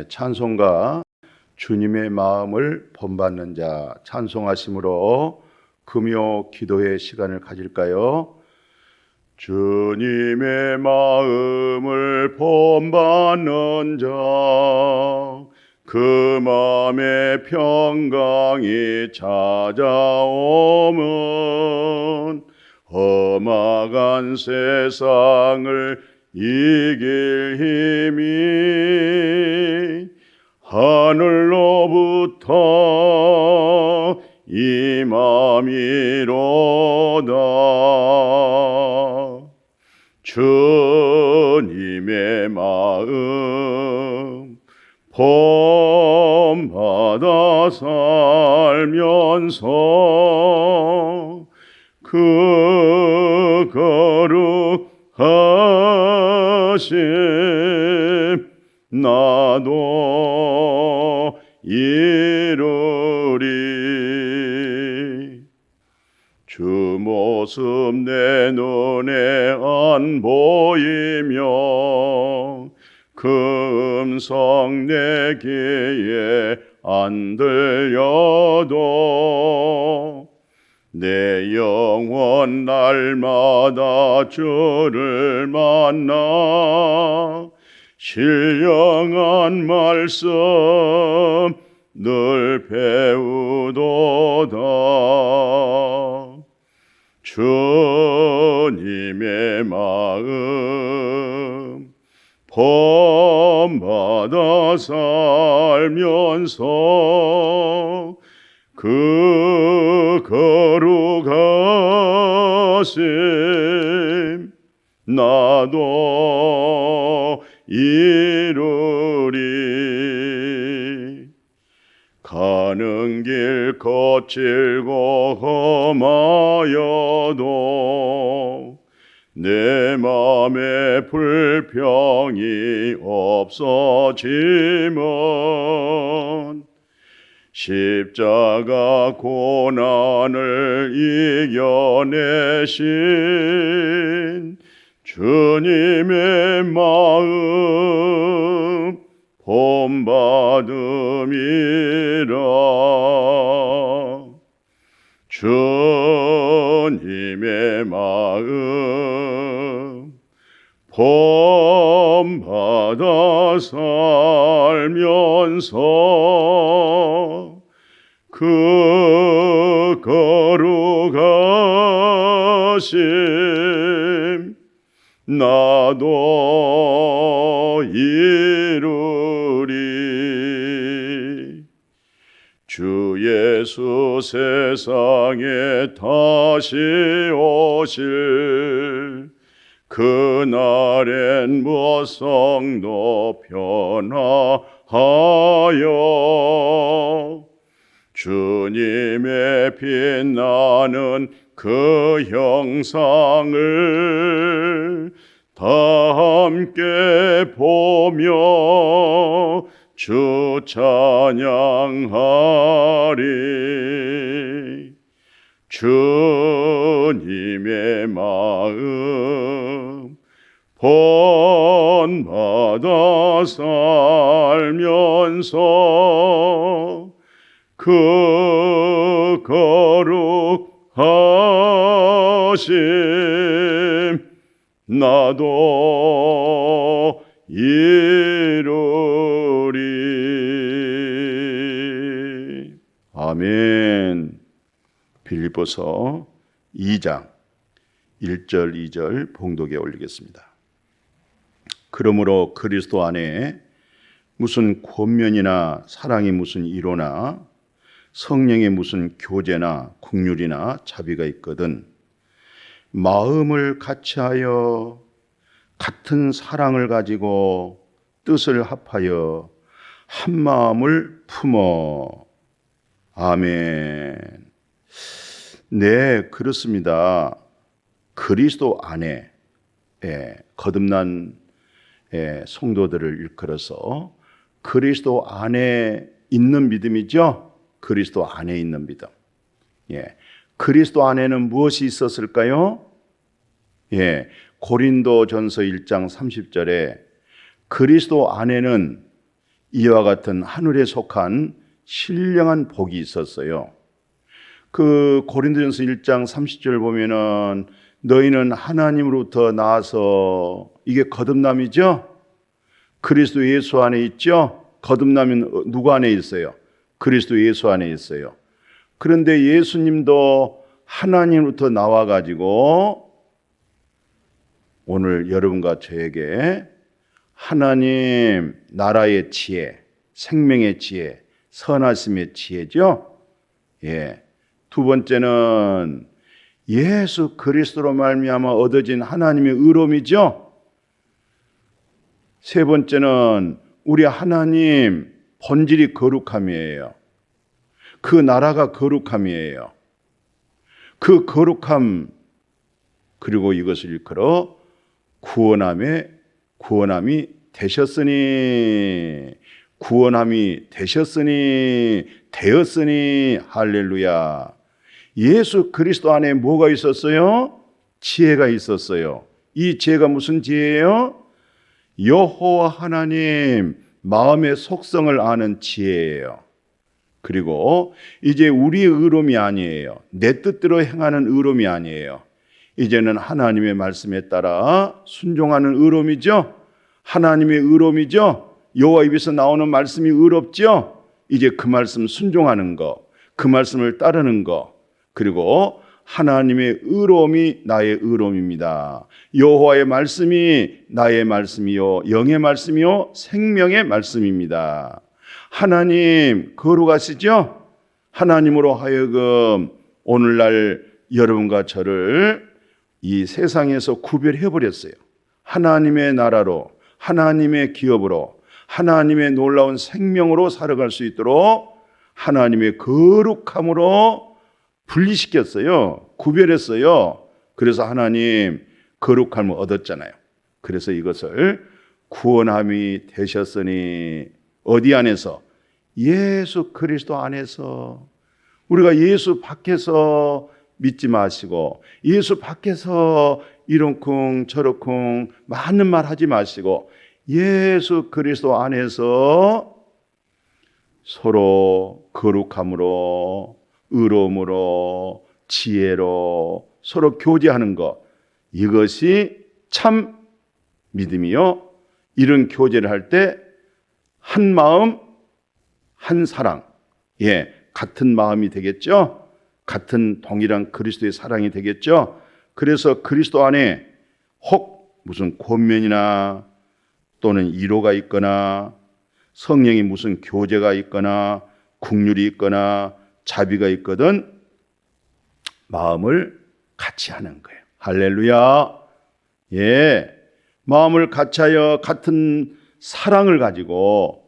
찬송가 주님의 마음을 본받는 자 찬송하심으로 금요 기도의 시간을 가질까요? 주님의 마음을 본받는 자 그 마음의 평강이 찾아오면 험악한 세상을 이길 힘이 하늘로부터 임함이로다. 주님의 마음 본받아 살면서 그 거룩하심 나도 이루리. 주 모습 내 눈에 안 보이며 그 음성 내 귀에 안 들려도 내 영혼 날마다 주를 만나 신령한 말씀 늘 배우도다. 주님의 마음 본받아 살면서 그 거룩하심 나도 이루리. 가는 길 거칠고 험하여도 내 맘에 불평이 없어지면 십자가 고난을 이겨내신 주님의 마음 본받음이라. 주님의 마음 본받아 살면서 그 거룩하심 나도 이루리. 주 예수 세상에 다시 오실 그날엔 무성도 변화하여 주님의 빛나는 그 형상을 다 함께 보며 주 찬양하리. 주님의 마음 본받아 살면서 그 거룩하심 나도 이루리. 아멘. 빌립보서 2장 1절 2절 봉독에 올리겠습니다. 그러므로 그리스도 안에 무슨 권면이나 사랑이 무슨 이로나 성령의 무슨 교제나 국률이나 자비가 있거든 마음을 같이하여 같은 사랑을 가지고 뜻을 합하여 한 마음을 품어. 아멘. 네, 그렇습니다. 그리스도 안에 거듭난 성도들을 일컬어서 그리스도 안에 있는 믿음이죠. 그리스도 안에 있는 믿음. 그리스도 안에는 무엇이 있었을까요? 고린도전서 1장 30절에 그리스도 안에는 이와 같은 하늘에 속한 신령한 복이 있었어요. 그 고린도전서 1장 30절 보면은 너희는 하나님으로부터 나와서, 이게 거듭남이죠. 그리스도 예수 안에 있죠. 거듭남은 누구 안에 있어요? 그리스도 예수 안에 있어요. 그런데 예수님도 하나님으로부터 나와가지고 오늘 여러분과 저에게 하나님 나라의 지혜, 생명의 지혜, 선하심의 지혜죠. 예. 두 번째는 예수 그리스도로 말미암아 얻어진 하나님의 의로움이죠. 세 번째는 우리 하나님 본질이 거룩함이에요. 그 나라가 거룩함이에요. 그 거룩함, 그리고 이것을 일컬어 구원함이 되셨으니, 되었으니, 할렐루야. 예수 그리스도 안에 뭐가 있었어요? 지혜가 있었어요. 이 지혜가 무슨 지혜예요? 여호와 하나님 마음의 속성을 아는 지혜예요. 그리고 이제 우리의 의로움이 아니에요. 내 뜻대로 행하는 의로움이 아니에요. 이제는 하나님의 말씀에 따라 순종하는 의로움이죠. 하나님의 의로움이죠. 여호와 입에서 나오는 말씀이 의롭죠. 이제 그 말씀 순종하는 거, 그 말씀을 따르는 거, 그리고 하나님의 의로움이 나의 의로움입니다. 여호와의 말씀이 나의 말씀이요, 영의 말씀이요, 생명의 말씀입니다. 하나님 거룩하시죠? 하나님으로 하여금 오늘날 여러분과 저를 이 세상에서 구별해버렸어요. 하나님의 나라로, 하나님의 기업으로, 하나님의 놀라운 생명으로 살아갈 수 있도록 하나님의 거룩함으로 분리시켰어요. 구별했어요. 그래서 하나님 거룩함을 얻었잖아요. 그래서 이것을 구원함이 되셨으니, 어디 안에서? 예수 그리스도 안에서. 우리가 예수 밖에서 믿지 마시고, 예수 밖에서 이런쿵 저런쿵 많은 말 하지 마시고, 예수 그리스도 안에서 서로 거룩함으로, 의로움으로, 지혜로 서로 교제하는 것, 이것이 참 믿음이요. 이런 교제를 할 때 한 마음, 한 사랑, 같은 마음이 되겠죠. 같은 동일한 그리스도의 사랑이 되겠죠. 그래서 그리스도 안에 혹 무슨 권면이나 또는 이로가 있거나 성령이 무슨 교제가 있거나 국률이 있거나 자비가 있거든 마음을 같이 하는 거예요. 할렐루야. 마음을 같이하여 같은 사랑을 가지고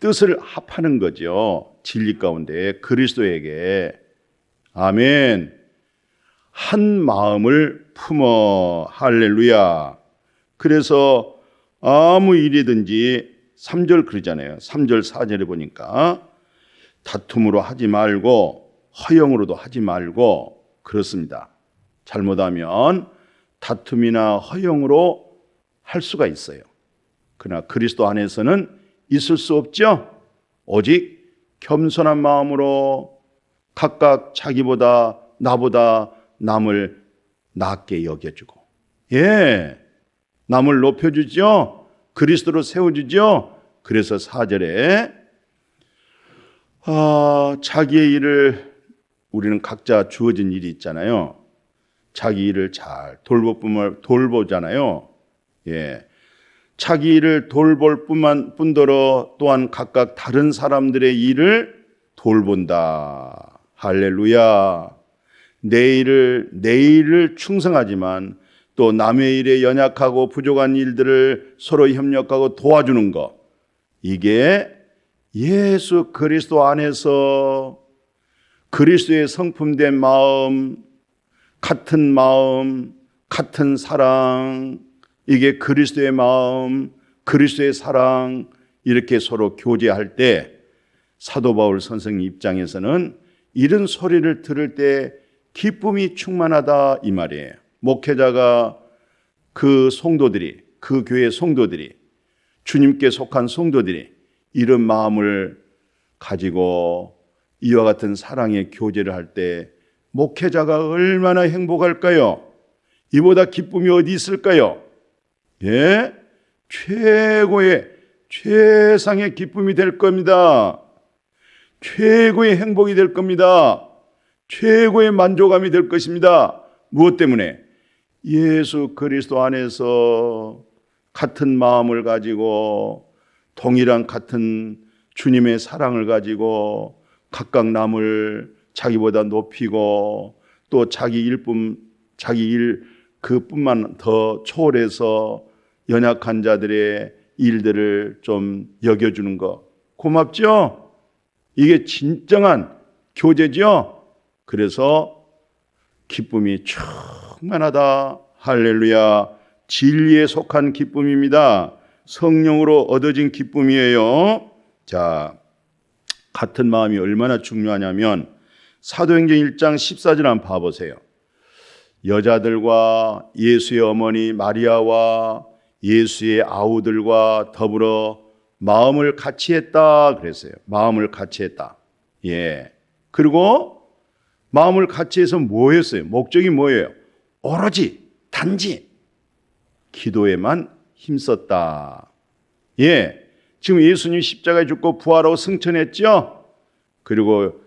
뜻을 합하는 거죠. 진리 가운데 그리스도에게. 아멘. 한 마음을 품어. 할렐루야. 그래서 아무 일이든지 3절 그러잖아요. 3절 4절에 보니까 다툼으로 하지 말고 허영으로도 하지 말고, 그렇습니다. 잘못하면 다툼이나 허영으로 할 수가 있어요. 그러나 그리스도 안에서는 있을 수 없죠. 오직 겸손한 마음으로 각각 자기보다 나보다 남을 낮게 여겨주고, 남을 높여주죠. 그리스도로 세워주죠. 그래서 4절에 자기의 일을, 우리는 각자 주어진 일이 있잖아요. 자기 일을 잘 돌보잖아요. 자기 일을 돌볼 뿐더러 또한 각각 다른 사람들의 일을 돌본다. 할렐루야. 내 일을 충성하지만 또 남의 일에 연약하고 부족한 일들을 서로 협력하고 도와주는 것, 이게 예수 그리스도 안에서 그리스도의 성품된 마음, 같은 사랑, 이게 그리스도의 마음, 그리스도의 사랑, 이렇게 서로 교제할 때 사도 바울 선생님 입장에서는 이런 소리를 들을 때 기쁨이 충만하다 이 말이에요. 목회자가 그 성도들이, 그 교회 성도들이, 주님께 속한 성도들이 이런 마음을 가지고 이와 같은 사랑의 교제를 할 때 목회자가 얼마나 행복할까요? 이보다 기쁨이 어디 있을까요? 예? 최상의 기쁨이 될 겁니다. 최고의 행복이 될 겁니다. 최고의 만족감이 될 것입니다. 무엇 때문에? 예수 그리스도 안에서 같은 마음을 가지고 동일한 같은 주님의 사랑을 가지고 각각 남을 자기보다 높이고 또 자기 일 그뿐만 더 초월해서 연약한 자들의 일들을 좀 여겨주는 거 고맙죠? 이게 진정한 교제죠? 그래서 기쁨이 충만하다. 할렐루야. 진리에 속한 기쁨입니다. 성령으로 얻어진 기쁨이에요. 자, 같은 마음이 얼마나 중요하냐면 사도행전 1장 14절 한번 봐보세요. 여자들과 예수의 어머니 마리아와 예수의 아우들과 더불어 마음을 같이 했다 그랬어요. 마음을 같이 했다. 예. 그리고 마음을 같이 해서 뭐 했어요? 목적이 뭐예요? 오로지 단지 기도에만 힘썼다. 예. 지금 예수님 십자가에 죽고 부활하고 승천했죠? 그리고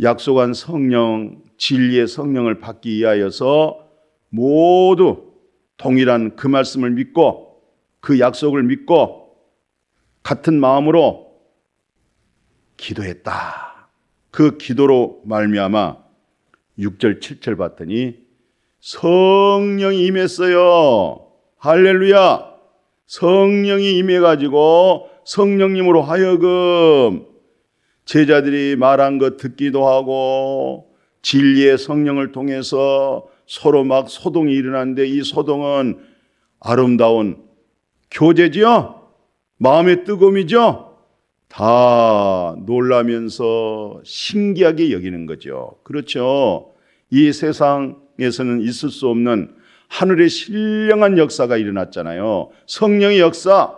약속한 성령, 진리의 성령을 받기 위하여서 모두 동일한 그 말씀을 믿고 그 약속을 믿고 같은 마음으로 기도했다. 그 기도로 말미암아 6절 7절 봤더니 성령이 임했어요. 할렐루야. 성령이 임해가지고 성령님으로 하여금 제자들이 말한 것 듣기도 하고 진리의 성령을 통해서 서로 막 소동이 일어나는데 이 소동은 아름다운 교제지요? 마음의 뜨거움이죠? 다 놀라면서 신기하게 여기는 거죠. 그렇죠? 이 세상에서는 있을 수 없는 하늘의 신령한 역사가 일어났잖아요. 성령의 역사,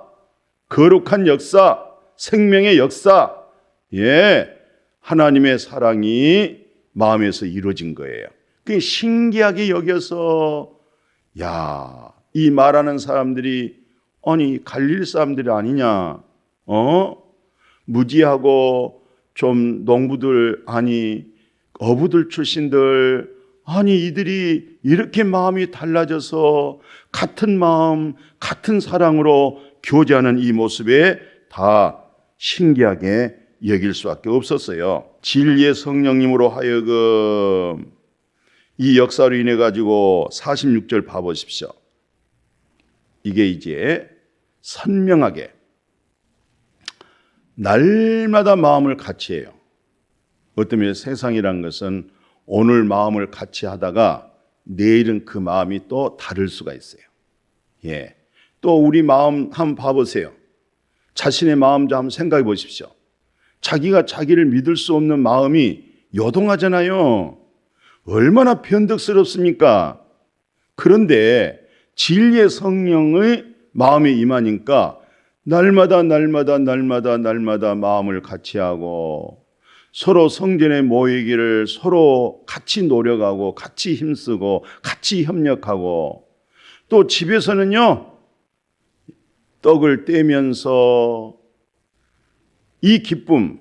거룩한 역사, 생명의 역사. 예, 하나님의 사랑이 마음에서 이루어진 거예요. 그게 신기하게 여겨서 야, 이 말하는 사람들이 아니 갈릴 사람들이 아니냐? 무지하고 좀 농부들 아니 어부들 출신들 아니 이들이 이렇게 마음이 달라져서 같은 마음, 같은 사랑으로 교제하는 이 모습에 다 신기하게 여길 수밖에 없었어요. 진리의 성령님으로 하여금 이 역사로 인해 가지고 46절 봐보십시오. 이게 이제 선명하게 날마다 마음을 같이 해요. 어떤 면에 세상이란 것은 오늘 마음을 같이 하다가 내일은 그 마음이 또 다를 수가 있어요. 예. 또 우리 마음 한번 봐보세요. 자신의 마음 좀 한번 생각해 보십시오. 자기가 자기를 믿을 수 없는 마음이 요동하잖아요. 얼마나 변덕스럽습니까? 그런데 진리의 성령의 마음에 임하니까 날마다 마음을 같이 하고 서로 성전에 모이기를 서로 같이 노력하고 같이 힘쓰고 같이 협력하고 또 집에서는요 떡을 떼면서 이 기쁨,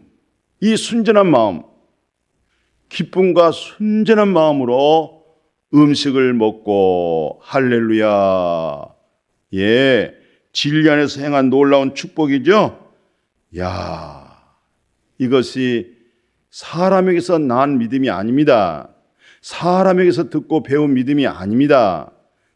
이 순전한 마음, 기쁨과 순전한 마음으로 음식을 먹고 할렐루야. 예, 진리 안에서 행한 놀라운 축복이죠. 야, 이것이 사람에게서 난 믿음이 아닙니다. 사람에게서 듣고 배운 믿음이 아닙니다.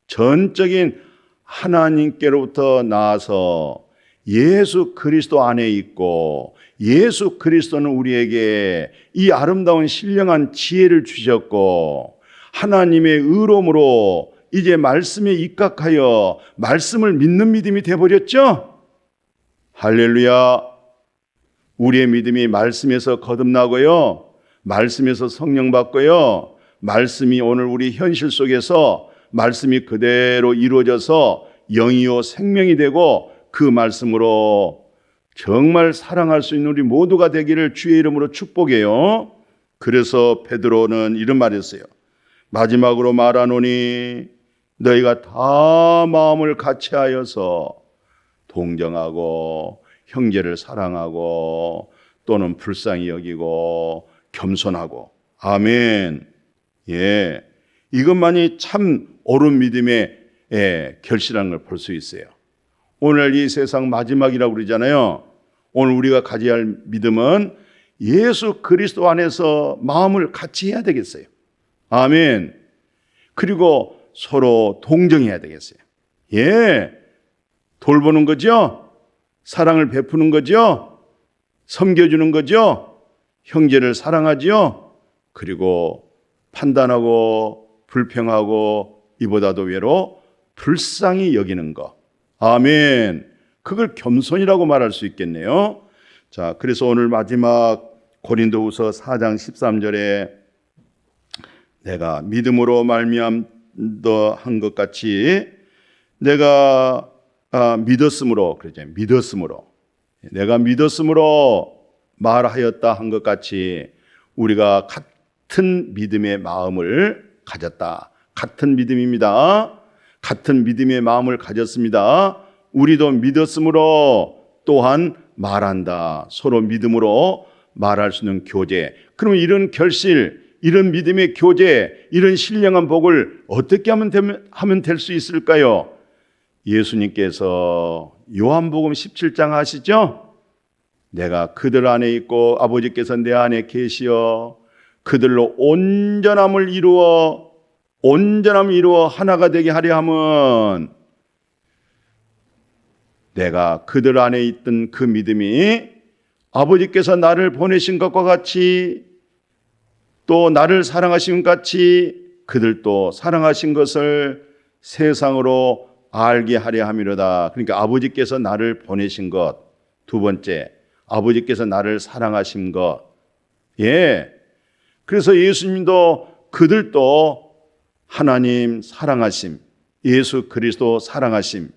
전적인 하나님께로부터 나와서 예수 그리스도 안에 있고 예수 그리스도는 우리에게 이 아름다운 신령한 지혜를 주셨고 하나님의 의로움으로 이제 말씀에 입각하여 말씀을 믿는 믿음이 되어버렸죠. 할렐루야. 우리의 믿음이 말씀에서 거듭나고요, 말씀에서 성령 받고요, 말씀이 오늘 우리 현실 속에서 말씀이 그대로 이루어져서 영이요 생명이 되고 그 말씀으로 정말 사랑할 수 있는 우리 모두가 되기를 주의 이름으로 축복해요. 그래서 베드로는 이런 말을 했어요. 마지막으로 말하노니 너희가 다 마음을 같이하여서 동정하고 형제를 사랑하고 또는 불쌍히 여기고 겸손하고. 아멘. 예, 이것만이 참 옳은 믿음의 결실하는 걸 볼 수 있어요. 오늘 이 세상 마지막이라고 그러잖아요. 오늘 우리가 가져야 할 믿음은 예수 그리스도 안에서 마음을 같이 해야 되겠어요. 아멘. 그리고 서로 동정해야 되겠어요. 예, 돌보는 거죠. 사랑을 베푸는 거죠. 섬겨주는 거죠. 형제를 사랑하죠. 그리고 판단하고 불평하고 이보다도 외로 불쌍히 여기는 것. 아멘. 그걸 겸손이라고 말할 수 있겠네요. 자, 그래서 오늘 마지막 고린도후서 4장 13절에 내가 믿음으로 말미암아 한 것 같이 내가 믿었으므로, 그러죠. 믿었으므로. 내가 믿었으므로 말하였다 한 것 같이 우리가 같은 믿음의 마음을 가졌다. 같은 믿음입니다. 같은 믿음의 마음을 가졌습니다. 우리도 믿었으므로 또한 말한다. 서로 믿음으로 말할 수 있는 교제. 그러면 이런 결실, 이런 믿음의 교제, 이런 신령한 복을 어떻게 하면 될 수 있을까요? 예수님께서 요한복음 17장 아시죠? 내가 그들 안에 있고 아버지께서 내 안에 계시어 그들로 온전함을 이루어 하나가 되게 하려 함은 내가 그들 안에 있던 그 믿음이 아버지께서 나를 보내신 것과 같이 또 나를 사랑하신 것 같이 그들도 사랑하신 것을 세상으로 알게 하려 함이로다. 그러니까 아버지께서 나를 보내신 것. 두 번째, 아버지께서 나를 사랑하신 것. 예. 그래서 예수님도 그들도 하나님 사랑하심, 예수 그리스도 사랑하심,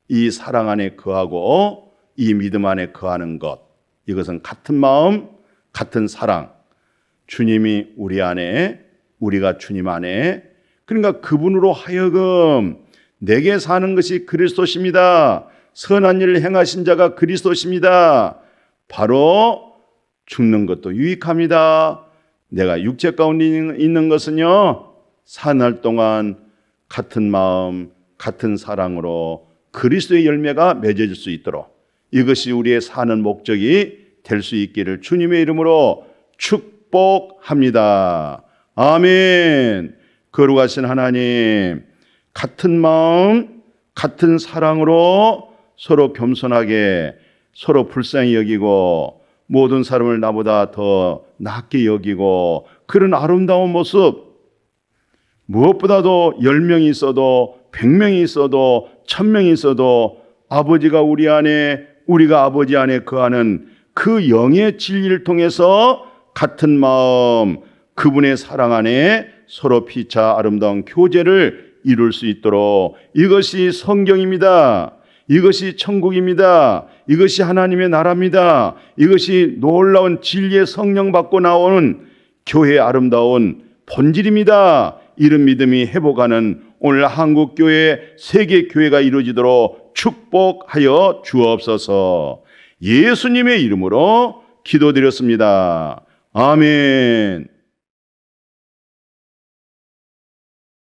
이 사랑 안에 거하고 이 믿음 안에 거하는 것. 이것은 같은 마음, 같은 사랑. 주님이 우리 안에, 우리가 주님 안에. 그러니까 그분으로 하여금 내게 사는 것이 그리스도십니다. 선한 일을 행하신 자가 그리스도십니다. 바로 죽는 것도 유익합니다. 내가 육체 가운데 있는 것은요, 사날 동안 같은 마음, 같은 사랑으로 그리스도의 열매가 맺어질 수 있도록 이것이 우리의 사는 목적이 될 수 있기를 주님의 이름으로 축복합니다. 아멘. 거룩하신 하나님, 같은 마음, 같은 사랑으로 서로 겸손하게 서로 불쌍히 여기고 모든 사람을 나보다 더 낫게 여기고 그런 아름다운 모습, 무엇보다도 10명이 있어도 100명이 있어도 1000명이 있어도 아버지가 우리 안에, 우리가 아버지 안에 거하는 그 영의 진리를 통해서 같은 마음, 그분의 사랑 안에 서로 피차 아름다운 교제를 이룰 수 있도록, 이것이 성경입니다. 이것이 천국입니다. 이것이 하나님의 나라입니다. 이것이 놀라운 진리의 성령 받고 나오는 교회의 아름다운 본질입니다. 이런 믿음이 회복하는 오늘 한국교회, 세계교회가 이루어지도록 축복하여 주옵소서. 예수님의 이름으로 기도드렸습니다. 아멘.